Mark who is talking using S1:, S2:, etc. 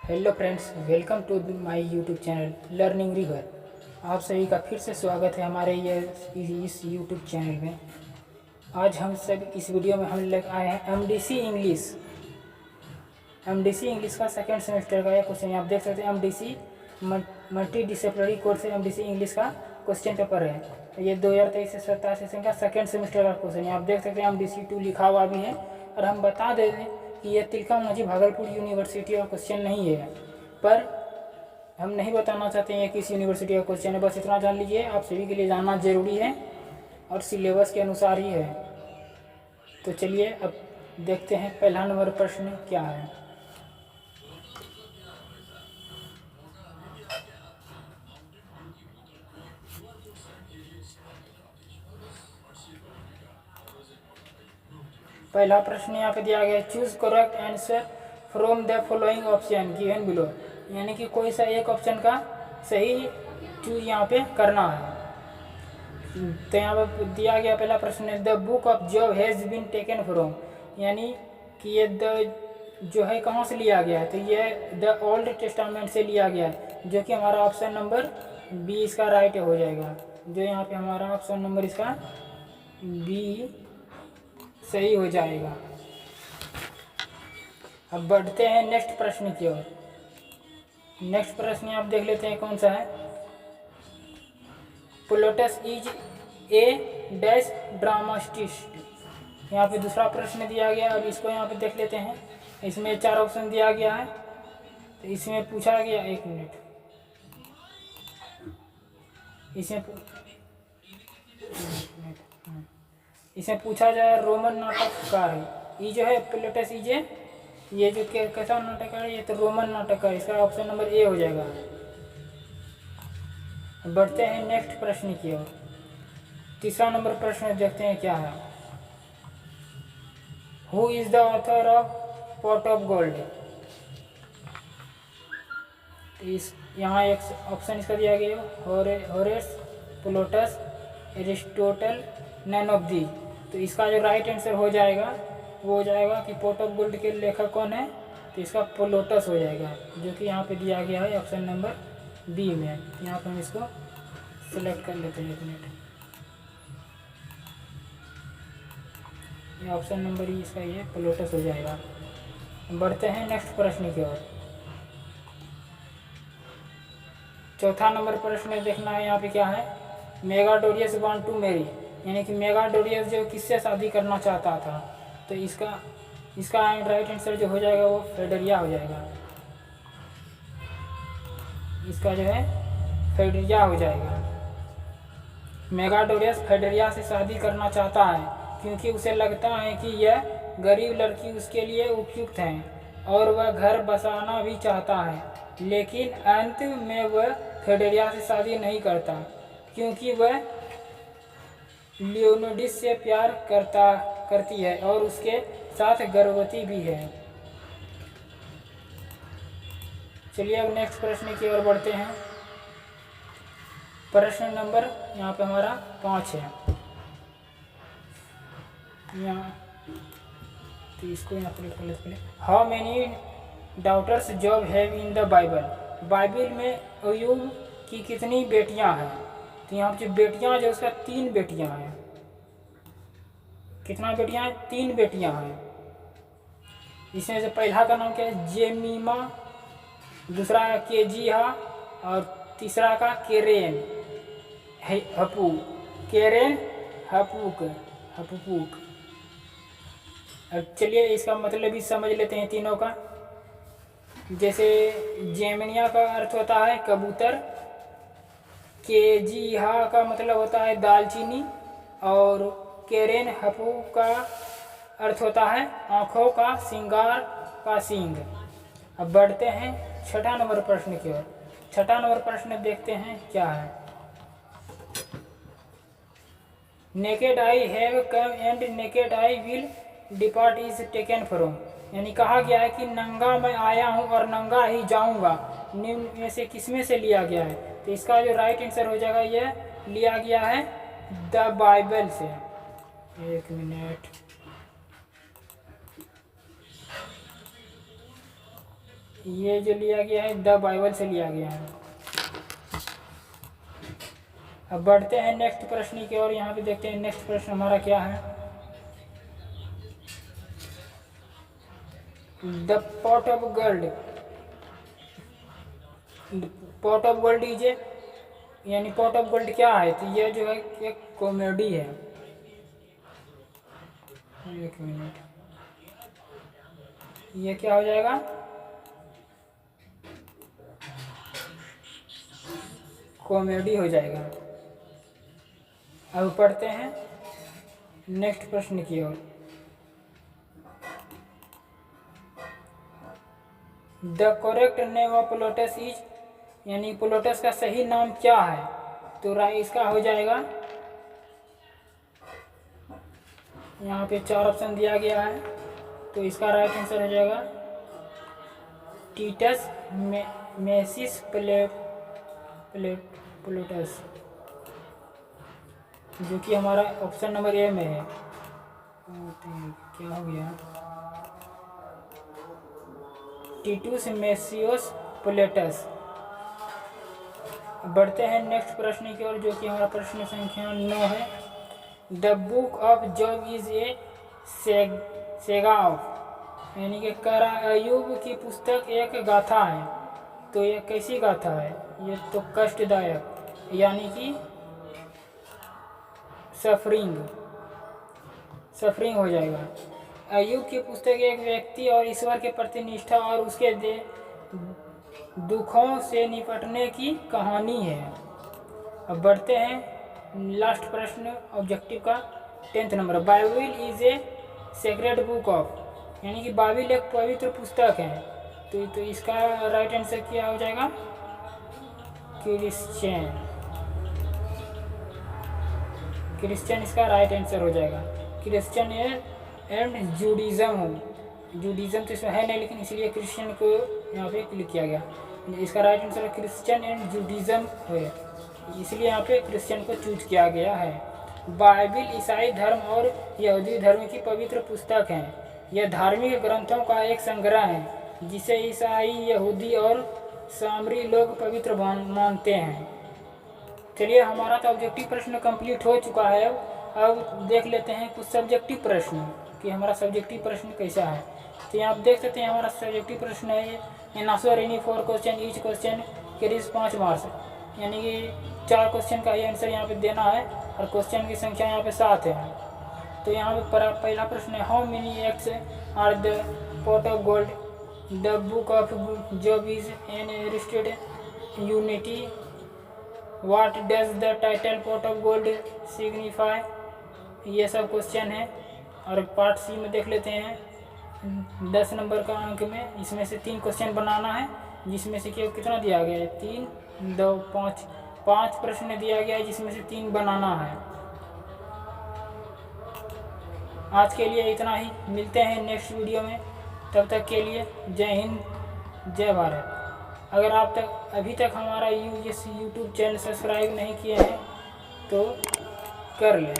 S1: Hello friends, welcome to my YouTube channel learning river. आप सभी का फिर से स्वागत है हमारे इस यूट्यूब चैनल में। आज हम सब इस वीडियो में हम लेकर आए हैं एमडीसी इंग्लिश का सेकंड सेमेस्टर का यह क्वेश्चन। आप देख सकते हैं एमडीसी मल्टी डिसिप्लिनरी कोर्स है। एमडीसी इंग्लिश का क्वेश्चन पेपर है। ये 2023 से 27 सेशन का सेकंड सेमेस्टर का क्वेश्चन है। आप देख सकते हैं एमडीसी 2 लिखा हुआ भी है। और हम बता दे दें कि यह तिलका मांझी भागलपुर यूनिवर्सिटी का क्वेश्चन नहीं है, पर हम नहीं बताना चाहते हैं किस यूनिवर्सिटी का क्वेश्चन है। बस इतना जान लीजिए, आप सभी के लिए जानना जरूरी है और सिलेबस के अनुसार ही है। तो चलिए अब देखते हैं पहला नंबर प्रश्न क्या है। पहला प्रश्न यहाँ पे दिया गया, choose correct answer from the following option given below. यानी कि कोई सा एक ऑप्शन का सही चूज यहाँ पे करना है। तो यहाँ पे दिया गया पहला प्रश्न है, the book of Job has been taken from. यानी कि ये द जो है कहाँ से लिया गया है, तो ये द ओल्ड टेस्टामेंट से लिया गया है, जो कि हमारा ऑप्शन नंबर बी इसका राइट हो जाएगा। जो यहाँ पे हमारा ऑप्शन नंबर इसका बी सही हो जाएगा। अब बढ़ते हैं नेक्स्ट प्रश्न की ओर। नेक्स्ट प्रश्न आप देख लेते हैं कौन सा है। Plutus is a dash dramatist. यहाँ पे दूसरा प्रश्न दिया गया। अब इसको यहाँ पे देख लेते हैं। इसमें 4 ऑप्शन दिया गया है। तो इसमें पूछा गया, एक मिनट, इसमें पूछा जाए रोमन नाटककार है। ये जो है प्लूटस इज ये जो कैसा नाटककार है, ये तो रोमन नाटककार। इसका ऑप्शन नंबर ए हो जाएगा। बढ़ते हैं नेक्स्ट प्रश्न की ओर। तीसरा नंबर प्रश्न देखते हैं क्या है। Who is the author of pot of gold. इस यहाँ एक ऑप्शन इसका दिया गया, Horace, Plutus, Aristotle, none of the. तो इसका जो राइट आंसर हो जाएगा वो हो जाएगा कि पॉट ऑफ गोल्ड के लेखक कौन है, तो इसका प्लूटस हो जाएगा, जो कि यहाँ पे दिया गया है ऑप्शन नंबर बी में। यहाँ पर हम इसको सिलेक्ट कर लेते हैं। एक मिनट, ये ऑप्शन नंबर ही इसका ये प्लूटस हो जाएगा। बढ़ते हैं नेक्स्ट प्रश्न की ओर। चौथा नंबर प्रश्न देखना है यहाँ पे क्या है। मेगाडोरियस वांट टू मैरी। यानी कि मेगाडोरियस जो किससे शादी करना चाहता था, तो इसका राइट आंसर जो हो जाएगा वो फेडरिया हो जाएगा। इसका जो है फेडरिया हो जाएगा। मेगाडोरियस फेडरिया से शादी करना चाहता है क्योंकि उसे लगता है कि यह गरीब लड़की उसके लिए उपयुक्त है और वह घर बसाना भी चाहता है। लेकिन अंत में वह फेडरिया से शादी नहीं करता क्योंकि वह लियोनिडस से प्यार करती है और उसके साथ गर्भवती भी है। चलिए अब नेक्स्ट प्रश्न की ओर बढ़ते हैं। प्रश्न नंबर यहाँ पे हमारा 5 है। यहाँ तो इसको यहाँ पर लिख लेते हैं। How many daughters Job have in the Bible. Bible में अय्यूब की कितनी बेटियां हैं, तो यहाँ पे जो बेटियां जो उसका 3 बेटियां हैं। कितना बेटियां हैं? 3 बेटियां हैं। इसमें से पहला का नाम क्या है? जेमीमा, दूसरा का केजिहा और तीसरा का केरेन हपू, केरेन हपूक। अब चलिए इसका मतलब भी समझ लेते हैं तीनों का। जैसे जेमिनिया का अर्थ होता है कबूतर, केजिहा का मतलब होता है दालचीनी और केरेन हपू का अर्थ होता है आँखों का श्रृंगार का सींग। अब बढ़ते हैं छठा नंबर प्रश्न की ओर। छठा नंबर प्रश्न देखते हैं क्या है। Naked I have come and naked I will depart is taken from. यानी कहा गया है कि नंगा मैं आया हूँ और नंगा ही जाऊँगा, निम्न में से किसमें से लिया गया है, तो इसका जो राइट आंसर हो जाएगा यह लिया गया है द बाइबल से। एक मिनट, ये जो लिया गया है द बाइबल से लिया गया है। अब बढ़ते हैं नेक्स्ट प्रश्न की ओर। यहाँ पे देखते हैं नेक्स्ट प्रश्न हमारा क्या है। The pot of gold, pot of gold is a, यानी पॉट ऑफ गोल्ड क्या है, तो ये जो है एक कॉमेडी है। एक मिनट, ये क्या हो जाएगा, कॉमेडी हो जाएगा। अब पढ़ते हैं नेक्स्ट प्रश्न की ओर। The correct name of Plautus is, यानी प्लोटस का सही नाम क्या है, तो इसका हो जाएगा, यहाँ पे 4 ऑप्शन दिया गया है, तो इसका राइट आंसर हो जाएगा टीटस मेसिस प्लोटस, जो कि हमारा ऑप्शन नंबर ए में है। क्या हो गया, टीटस मेसियोस प्लेटस। बढ़ते हैं नेक्स्ट प्रश्न की ओर, जो कि हमारा प्रश्न संख्या 9 है। The book of Job is a Sega of, यानी कि अय्यूब की पुस्तक एक गाथा है, तो ये कैसी गाथा है, ये तो कष्टदायक, यानी कि सफरिंग हो जाएगा। अय्यूब की पुस्तक एक व्यक्ति और ईश्वर के प्रति निष्ठा और उसके दुखों से निपटने की कहानी है। अब बढ़ते हैं लास्ट प्रश्न ऑब्जेक्टिव का 10th number. Bible is a sacred book of, यानी कि बाइबल एक पवित्र पुस्तक है, तो इसका राइट आंसर क्या हो जाएगा, क्रिश्चियन इसका राइट आंसर हो जाएगा। क्रिश्चियन एंड जूडिज्म तो इसमें है नहीं, लेकिन इसलिए क्रिश्चियन को यहाँ पे क्लिक किया गया। इसका right answer Christian and Judaism है, इसलिए यहाँ पे क्रिश्चियन को चूज किया गया है। बाइबल ईसाई धर्म और यहूदी धर्म की पवित्र पुस्तक है। यह धार्मिक ग्रंथों का एक संग्रह है जिसे ईसाई, यहूदी और सामरी लोग पवित्र मानते हैं। चलिए, हमारा तो ऑब्जेक्टिव प्रश्न कंप्लीट हो चुका है। अब देख लेते हैं कुछ सब्जेक्टिव प्रश्न कि हमारा सब्जेक्टिव प्रश्न कैसा है। तो यहाँ आप देख सकते हैं हमारा सब्जेक्टिव प्रश्न है an answer any 4 question, each question carries 5 marks, यानी कि 4 क्वेश्चन का ही आंसर यहाँ पे देना है और क्वेश्चन की संख्या यहाँ पे 7 है। तो यहाँ पे पहला प्रश्न है, how many acts are the pot of gold, the book of Job is an wrested unity, what does the title pot of gold signify. ये सब क्वेश्चन है। और पार्ट सी में देख लेते हैं 10 नंबर का अंक में, इसमें से 3 क्वेश्चन बनाना है, जिसमें से कितना दिया गया है, 3, 2, 5 प्रश्न दिया गया है, जिसमें से 3 बनाना है। आज के लिए इतना ही, मिलते हैं नेक्स्ट वीडियो में, तब तक के लिए जय हिंद, जय भारत। अगर आप अभी तक हमारा यूट्यूब चैनल सब्सक्राइब नहीं किए हैं तो कर लें।